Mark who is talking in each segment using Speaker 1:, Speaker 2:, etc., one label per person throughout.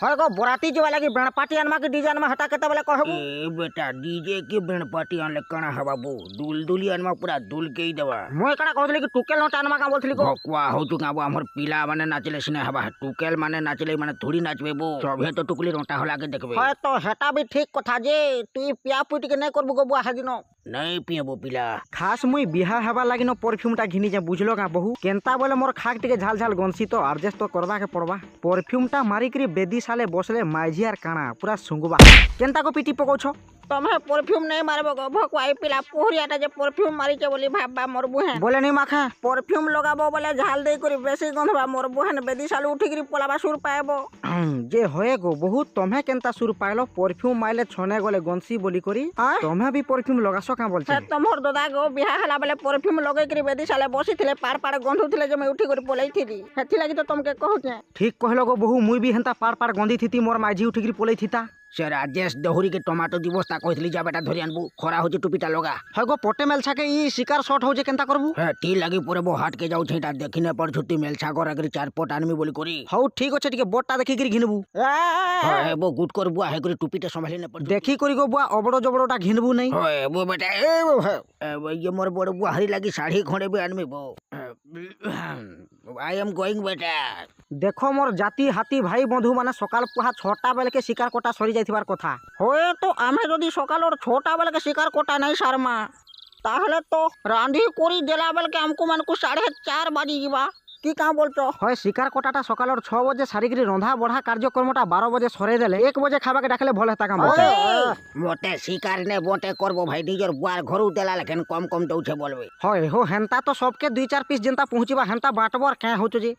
Speaker 1: হয় গো বরাতি যাওয়া লাগি বেণ পার্টি আনমা কি ডিজে আনমা হটা কেতে বেলে कहबू
Speaker 2: ए बेटा डीजे के बेण पार्टी आनले कणा हवा बो दुल दुली आनमा पूरा दुल के ही देवा
Speaker 1: মই कणा कहतली कि टुकेल नट आनमा का बोलतली को
Speaker 2: भकवा हो तू का हमर पिला माने नाचले सिने हवा टुकेल माने नाचले माने थोड़ी नाचबे बो सभे तो टुकली रोटा होला के देखबे
Speaker 1: হয় তো হেটা भी ठीक कथा जे तुई पिया पुटी के नै करबू गो बुआ हादिनो
Speaker 2: नहीं पियबो पिला
Speaker 1: खास मुई बिहा हेबा लागिनो परफ्यूम टा घिनी जे बुझलो का बहु केनता बोले मोर खाक टिके झाल झाल गनसी तो एडजस्ट तो करबा के पड़बा परफ्यूम टा मारी करी बेदी साले बसले माइझियार काना पूरा सुंगबा केनता को पिटी पको छो तमे परफ्यूम नहीं मारबो गो भकवाई पिला पोहरियाटा जे परफ्यूम मारी के बोली भाबा मोर बुहे बोले नहीं माखा परफ्यूम लगाबो बोले झाल दे करी बेसी गंधबा मोर बुहेन बेदी साले उठी करी पलाबा सुर पाएबो जे होए गो बहुत तमे केनता सुर पाइलो परफ्यूम माइले छने गले गनसी बोली करी तमे भी परफ्यूम लगासो का बोल छे तमोर दादा गो बिहा हला बेले परफ्यूम लगे करी बेदी साले बसी थिले पार पार गंधुथिले जे मैं उठी करी पलाई थिली हेथि लागि तो तमके कहू छे ठीक कहलो गो बहु मुई भी हंता पार पार गंधी थिती मोर माइझी उठी करी पलाई थिता
Speaker 2: से राजेश दहुरी के टमाटो दिवस ता कहथली जा बेटा धरि आनबू खरा हो जे टुपीटा लगा
Speaker 1: है गो पोटे मेल छाके ई शिकार शॉट हो जे केनता करबू
Speaker 2: हे ती लागि पूरे बो हट के जाउ छैटा देखिने पर छुट्टी मेल छागर अगर चार पोट आनमी बोली करी
Speaker 1: हौ ठीक अछि टिके बोटटा देखि करी घिनबू
Speaker 2: हे बो गुड कर बुआ हे करी टुपीटा संभाली ने पर
Speaker 1: देखि करी गो बुआ अबड़ो जबड़ोटा घिनबू नहीं
Speaker 2: होए बो बेटा ए बो ये मोर बड़ बुआ हरी लागि साड़ी खड़े बे आनमी बो आई एम गोइंग बेटा
Speaker 1: देखो मोर जाति हाथी भाई बंधु माने सकाल पुहा 6टा बेले के शिकार कोटा सरी जाइथिबार कथा होए तो आमे जदी सकाल और 6टा बेले के शिकार कोटा नहीं शर्मा ताहले तो रांधी कोरी देला बेले के हमको मानकु 4:30 बाजी जीवा की का बोलतो होय शिकार कोटाटा सकाल और 6 बजे सारिगिरी रंधा बढ़ा कार्यक्रमटा 12 बजे सरे देले 1 बजे खाबा के डाकले भल हेता काम बोलते
Speaker 2: मोटे शिकार ने बोटे करबो भाई डीजर बुआर घरु देला लेकिन कम कम दउछे बोलबे
Speaker 1: होय हो हेंता तो सबके 2-4 पीस जनता पहुंचीबा हेंता बाटबर के होचो जी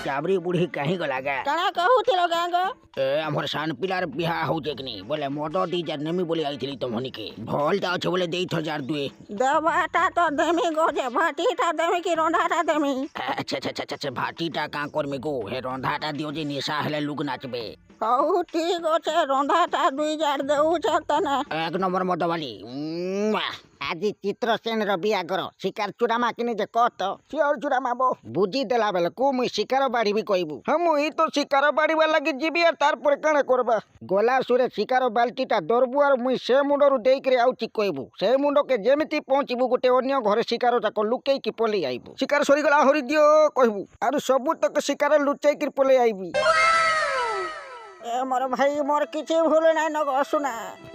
Speaker 2: चाबरी बुढ़ी कहीं गला गा
Speaker 1: कणा कहू थिलो गांगो
Speaker 2: ए हमर सान पिलार बिहा हो जेकनी बोले मोटो डीजर नेमी बोली आइथिली तमहनी के भल ता छ बोले 2000 दुए
Speaker 1: देवाटा तो देमी गोजे भाटीटा देमी की रोंडाटा देमी
Speaker 2: अच्छा भाटीटा का करमे गो हे रोंडाटा दियो जे निशा हेले लुग नाचबे
Speaker 1: कहू ठीक छे रोंडाटा 2000 देउ छ तने
Speaker 2: एक नंबर मदवाली
Speaker 1: आज चित्रसेन र बिया करो शिकार चुरामा किने जे कहत सियर चुरामा बो बुझी देला बेले को मुई शिकार बाड़ी भी कहबू हम ई तो शिकार बाड़ीवा लागि जीबी और तार पर कणे करबा गोला सुरे शिकार बाल्टीटा दरबु और मुई से मुंडरू देई करे आउची कहबू से मुंडो के जेमिति पहुंचबू गोटे अन्य घरे शिकार जाक लुकेई की पले आइबू शिकार सरी गला हरि दियो कहबू और सब तक शिकार लुचै की पले आइबी ए मोर भाई मोर किछि भूल नै न सुना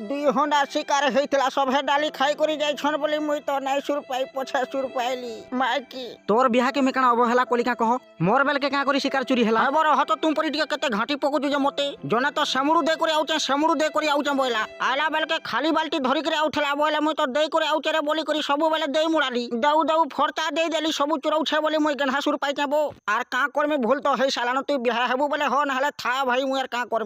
Speaker 1: 2 होंडा शिकार हेतला सबे डाली खाई करी जाय छन बोली मुई तो नै सुर पाई पछा सुर पाइली माकी तोर बिहा के मेकना अवहेला कोलिका कह मोर बेल के का करी शिकार चोरी हेला मोर हत तुम परी टिके कते घाटी पकु जे मते जने तो सेमुडू दे करी आउचे सेमुडू दे करी आउचे बोइला आला बेल के खाली बाल्टी धरि करे आउथला बोइला मुई तो दे करे आउचे रे बोली करी सब बेले दे मुडाली दाऊ दाऊ फरता दे देली सब चोराउ छे बोली मुई गन्हा सुर पाई केबो आर का करमे भूल तो हे सालानो तू बिहा हेबू बोले हो नहले था भाई मुई आर का करमी